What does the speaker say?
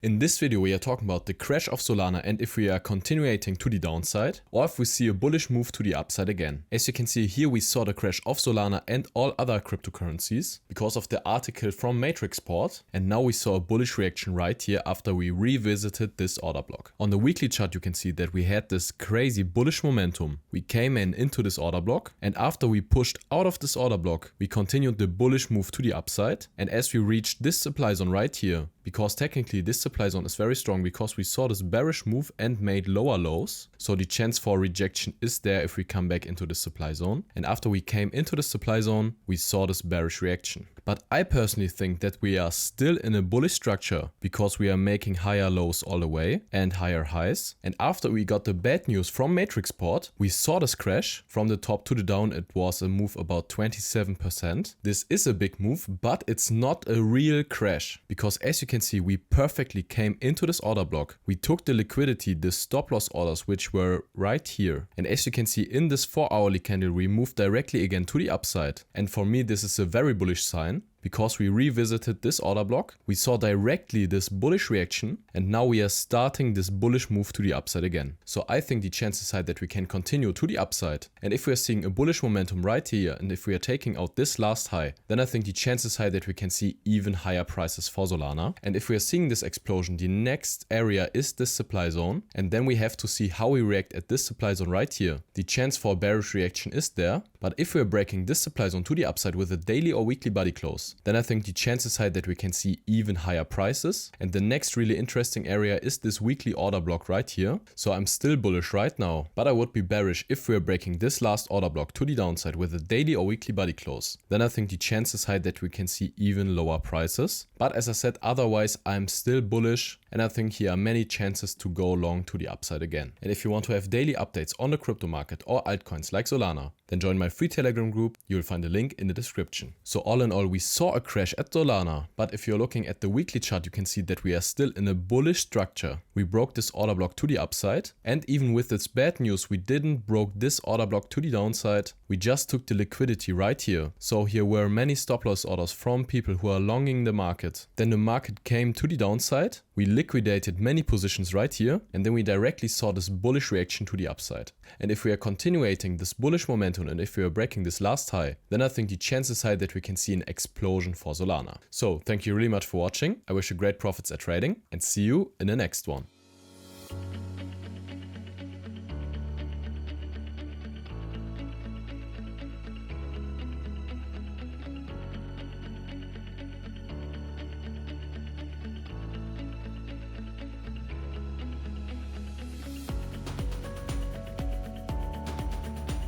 In this video we are talking about the crash of Solana and if we are continuating to the downside or if we see a bullish move to the upside again. As you can see here we saw the crash of Solana and all other cryptocurrencies because of the article from Matrixport, and now we saw a bullish reaction right here after we revisited this order block. On the weekly chart you can see that we had this crazy bullish momentum. We came into this order block, and after we pushed out of this order block we continued the bullish move to the upside, and as we reached this supply zone right here, because technically this supply zone is very strong because we saw this bearish move and made lower lows. So the chance for rejection is there if we come back into the supply zone. And after we came into the supply zone, we saw this bearish reaction. But I personally think that we are still in a bullish structure because we are making higher lows all the way and higher highs. And after we got the bad news from Matrixport, we saw this crash from the top to the down. It was a move about 27%. This is a big move, but it's not a real crash because as you can see, we perfectly came into this order block. We took the liquidity, the stop loss orders, which were right here. And as you can see in this 4-hourly candle, we moved directly again to the upside. And for me, this is a very bullish sign. Because we revisited this order block, we saw directly this bullish reaction, and now we are starting this bullish move to the upside again. So I think the chances are that we can continue to the upside. And if we are seeing a bullish momentum right here, and if we are taking out this last high, then I think the chances are that we can see even higher prices for Solana. And if we are seeing this explosion, the next area is this supply zone, and then we have to see how we react at this supply zone right here. The chance for a bearish reaction is there, but if we are breaking this supply zone to the upside with a daily or weekly body close, then I think the chances are that we can see even higher prices. And the next really interesting area is this weekly order block right here. So I'm still bullish right now, but I would be bearish if we're breaking this last order block to the downside with a daily or weekly body close. Then I think the chances are that we can see even lower prices. But as I said, otherwise I'm still bullish, and I think here are many chances to go long to the upside again. And if you want to have daily updates on the crypto market or altcoins like Solana, then join my free Telegram group. You'll find a link in the description. So all in all, we saw a crash at Solana, but if you're looking at the weekly chart, you can see that we are still in a bullish structure. We broke this order block to the upside, and even with its bad news, we didn't broke this order block to the downside. We just took the liquidity right here. So here were many stop loss orders from people who are longing the market. Then the market came to the downside. We liquidated many positions right here, and then we directly saw this bullish reaction to the upside. And if we are continuating this bullish momentum, and if we are breaking this last high, then I think the chances are that we can see an explosion for Solana. So thank you really much for watching. I wish you great profits at trading, and see you in the next one.